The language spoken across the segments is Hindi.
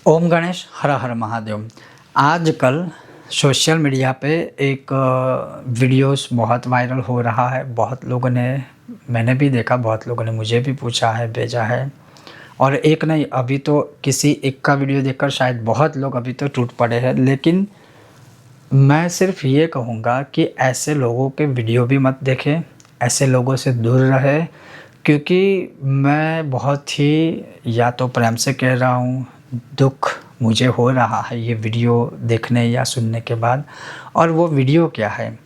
ओम गणेश हर हर महादेव। आजकल सोशल मीडिया पे एक वीडियोस बहुत वायरल हो रहा है। बहुत लोगों ने, मैंने भी देखा, बहुत लोगों ने मुझे भी पूछा है, भेजा है। और एक नहीं, अभी तो किसी एक का वीडियो देखकर शायद बहुत लोग अभी तो टूट पड़े हैं। लेकिन मैं सिर्फ ये कहूँगा कि ऐसे लोगों के वीडियो भी मत देखें, ऐसे लोगों से दूर रहे। क्योंकि मैं बहुत ही, या तो प्रेम से कह रहा हूँ, दुख मुझे हो रहा है ये वीडियो देखने या सुनने के बाद। और वो वीडियो क्या है,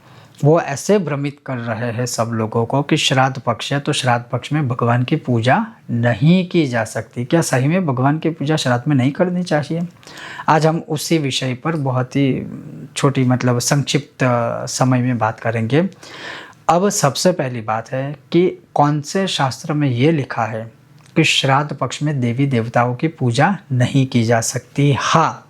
वो ऐसे भ्रमित कर रहे हैं सब लोगों को कि श्राद्ध पक्ष है तो श्राद्ध पक्ष में भगवान की पूजा नहीं की जा सकती। क्या सही में भगवान की पूजा श्राद्ध में नहीं करनी चाहिए? आज हम उसी विषय पर बहुत ही छोटी, मतलब संक्षिप्त समय में बात करेंगे। अब सबसे पहली बात है कि कौन से शास्त्र में ये लिखा है कि श्राद्ध पक्ष में देवी देवताओं की पूजा नहीं की जा सकती। हाँ,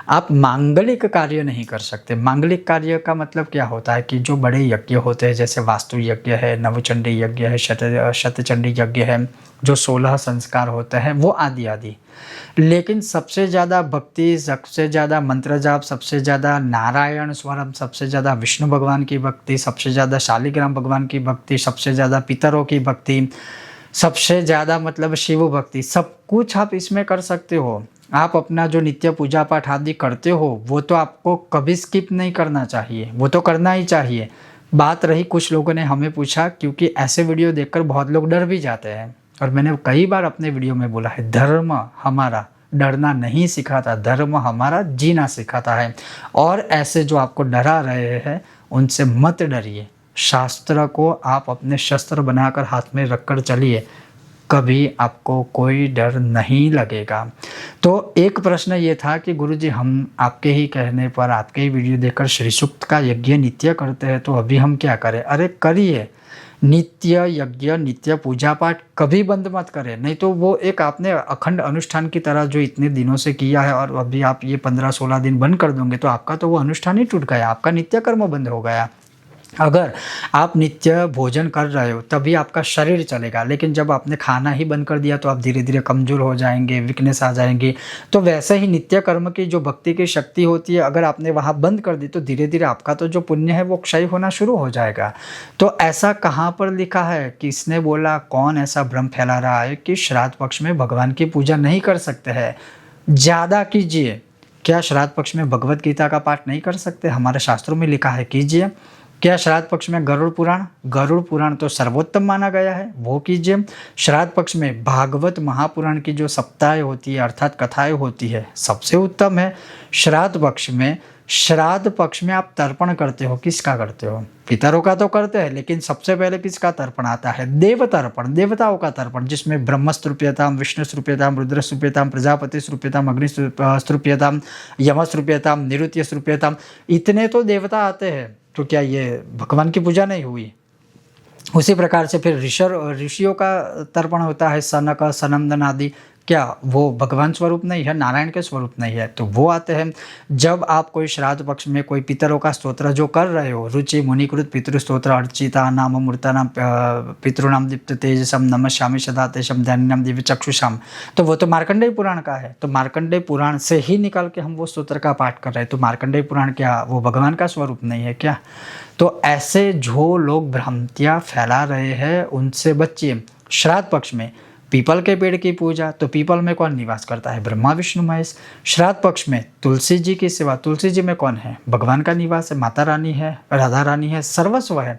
आप मांगलिक कार्य नहीं कर सकते। मांगलिक कार्य का मतलब क्या होता है कि जो बड़े यज्ञ होते हैं, जैसे वास्तु यज्ञ है, नवचंडी यज्ञ है, शतचंडी यज्ञ है, जो 16 संस्कार होते हैं, वो आदि आदि। लेकिन सबसे ज़्यादा भक्ति, सबसे ज़्यादा मंत्र जाप, सबसे ज़्यादा नारायण स्वरम, सबसे ज़्यादा विष्णु भगवान की भक्ति, सबसे ज़्यादा शालिग्राम भगवान की भक्ति, सबसे ज़्यादा पितरों की भक्ति, सबसे ज़्यादा मतलब शिव भक्ति, सब कुछ आप इसमें कर सकते हो। आप अपना जो नित्य पूजा पाठ आदि करते हो वो तो आपको कभी स्किप नहीं करना चाहिए, वो तो करना ही चाहिए। बात रही, कुछ लोगों ने हमें पूछा, क्योंकि ऐसे वीडियो देखकर बहुत लोग डर भी जाते हैं। और मैंने कई बार अपने वीडियो में बोला है, धर्म हमारा डरना नहीं सिखाता, धर्म हमारा जीना सिखाता है। और ऐसे जो आपको डरा रहे हैं उनसे मत डरिए। शास्त्र को आप अपने शस्त्र बनाकर हाथ में रखकर चलिए, कभी आपको कोई डर नहीं लगेगा। तो एक प्रश्न ये था कि गुरुजी, हम आपके ही कहने पर, आपके ही वीडियो देखकर श्री सूक्त का यज्ञ नित्य करते हैं, तो अभी हम क्या करें? अरे करिए, नित्य यज्ञ, नित्य पूजा पाठ कभी बंद मत करें। नहीं तो वो एक आपने अखंड अनुष्ठान की तरह जो इतने दिनों से किया है और अभी आप ये 15-16 दिन बंद कर दोगे तो आपका तो वो अनुष्ठान ही टूट गया, आपका नित्य कर्म बंद हो गया। अगर आप नित्य भोजन कर रहे हो तभी आपका शरीर चलेगा, लेकिन जब आपने खाना ही बंद कर दिया तो आप धीरे धीरे कमज़ोर हो जाएंगे, वीकनेस आ जाएंगी। तो वैसे ही नित्य कर्म की जो भक्ति की शक्ति होती है, अगर आपने वहाँ बंद कर दी तो धीरे धीरे आपका तो जो पुण्य है वो क्षय होना शुरू हो जाएगा। तो ऐसा कहाँ पर लिखा है? किसने बोला? कौन ऐसा भ्रम फैला रहा है कि श्राद्ध पक्ष में भगवान की पूजा नहीं कर सकते हैं? ज़्यादा कीजिए। क्या श्राद्ध पक्ष में भगवत गीता का पाठ नहीं कर सकते? हमारे शास्त्रों में लिखा है, कीजिए। क्या श्राद्ध पक्ष में गरुड़ पुराण तो सर्वोत्तम माना गया है, वो कीजिए। श्राद्ध पक्ष में भागवत महापुराण की जो सप्ताहें होती है, अर्थात कथाएं होती है, सबसे उत्तम है। श्राद्ध पक्ष में आप तर्पण करते हो, किसका करते हो? पितरों का तो करते हैं, लेकिन सबसे पहले किसका तर्पण आता है? देव तर्पण, देवताओं का तर्पण, जिसमें ब्रह्म स्तृप्यताम, विष्णु स्तृप्यताम, रुद्र स्तृप्यताम, प्रजापति स्तृप्यताम, अग्नि स्तृप्यताम, यम स्तृप्यताम, निरुत्य स्तृप्यताम, इतने तो देवता आते हैं। तो क्या ये भगवान की पूजा नहीं हुई? उसी प्रकार से फिर ऋषियों का तर्पण होता है, सनक, सनंदन आदि। क्या वो भगवान स्वरूप नहीं है, नारायण के स्वरूप नहीं है? तो वो आते हैं। जब आप कोई श्राद्ध पक्ष में कोई पितरों का स्तोत्र जो कर रहे हो, रुचि मुनिकृत पितृस्तोत्र अर्चिता नाम मूर्तानाम पितृणाम दीप्त तेजसम नमस्यामि सदा तेषां ध्यानम दिव्य चक्षुषाम, तो वो तो मार्कंडेय पुराण का है। तो मार्कंडेय पुराण से ही निकाल के हम वो स्तोत्र का पाठ कर रहे हैं। तो मार्कंडेय पुराण क्या वो भगवान का स्वरूप नहीं है क्या? तो ऐसे जो लोग भ्रांतियाँ फैला रहे हैं उनसे बचिए। श्राद्ध पक्ष में पीपल के पेड़ की पूजा, तो पीपल में कौन निवास करता है? ब्रह्मा विष्णु महेश। श्राद्ध पक्ष में तुलसी जी की सेवा, तुलसी जी में कौन है? भगवान का निवास है, माता रानी है, राधा रानी है, सर्वस्व है।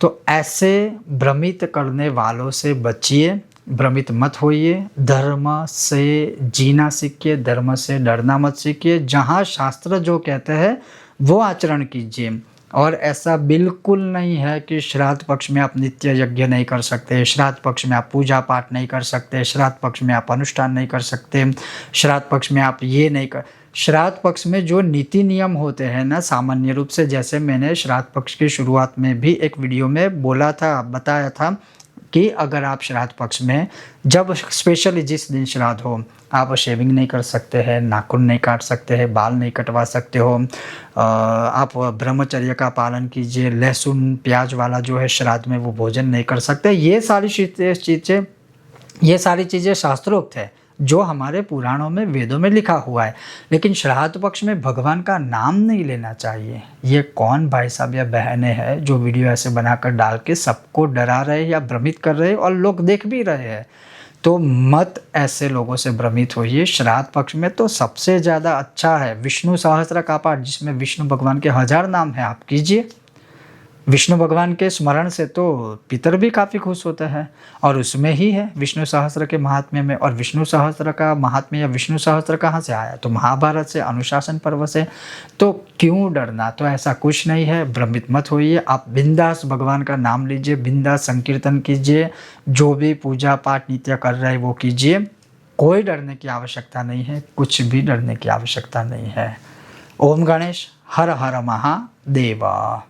तो ऐसे भ्रमित करने वालों से बचिए, भ्रमित मत होइए। धर्म से जीना सीखिए, धर्म से डरना मत सीखिए। जहाँ शास्त्र जो कहते हैं वो आचरण कीजिए। और ऐसा बिल्कुल नहीं है कि श्राद्ध पक्ष में आप नित्य यज्ञ नहीं कर सकते, श्राद्ध पक्ष में आप पूजा पाठ नहीं कर सकते, श्राद्ध पक्ष में आप अनुष्ठान नहीं कर सकते, श्राद्ध पक्ष में आप ये नहीं कर। श्राद्ध पक्ष में जो नीति नियम होते हैं ना, सामान्य रूप से, जैसे मैंने श्राद्ध पक्ष की शुरुआत में भी एक वीडियो में बोला था, बताया था कि अगर आप श्राद्ध पक्ष में, जब स्पेशली जिस दिन श्राद्ध हो, आप शेविंग नहीं कर सकते हैं, नाखून नहीं काट सकते हैं, बाल नहीं कटवा सकते हो, आप ब्रह्मचर्य का पालन कीजिए, लहसुन प्याज वाला जो है श्राद्ध में वो भोजन नहीं कर सकते। ये सारी चीज़ें शास्त्रोक्त है। जो हमारे पुराणों में, वेदों में लिखा हुआ है। लेकिन श्राद्ध पक्ष में भगवान का नाम नहीं लेना चाहिए। ये कौन भाई साहब या बहनें हैं जो वीडियो ऐसे बनाकर डाल के सबको डरा रहे या भ्रमित कर रहे, और लोग देख भी रहे हैं। तो मत ऐसे लोगों से भ्रमित होइए। श्राद्ध पक्ष में तो सबसे ज़्यादा अच्छा है विष्णु सहस्त्र का पाठ, जिसमें विष्णु भगवान के 1000 नाम हैं, आप कीजिए। विष्णु भगवान के स्मरण से तो पितर भी काफ़ी खुश होते हैं, और उसमें ही है विष्णु सहस्त्र के महात्म्य में। और विष्णु सहस्त्र का महात्म्य या विष्णु सहस्त्र कहाँ से आया? तो महाभारत से, अनुशासन पर्व से। तो क्यों डरना? तो ऐसा कुछ नहीं है, भ्रमित मत होइए। आप बिंदास भगवान का नाम लीजिए, बिंदास संकीर्तन कीजिए, जो भी पूजा पाठ नित्य कर रहे हैं वो कीजिए। कोई डरने की आवश्यकता नहीं है, कुछ भी डरने की आवश्यकता नहीं है। ओम गणेश, हर हर महादेवा।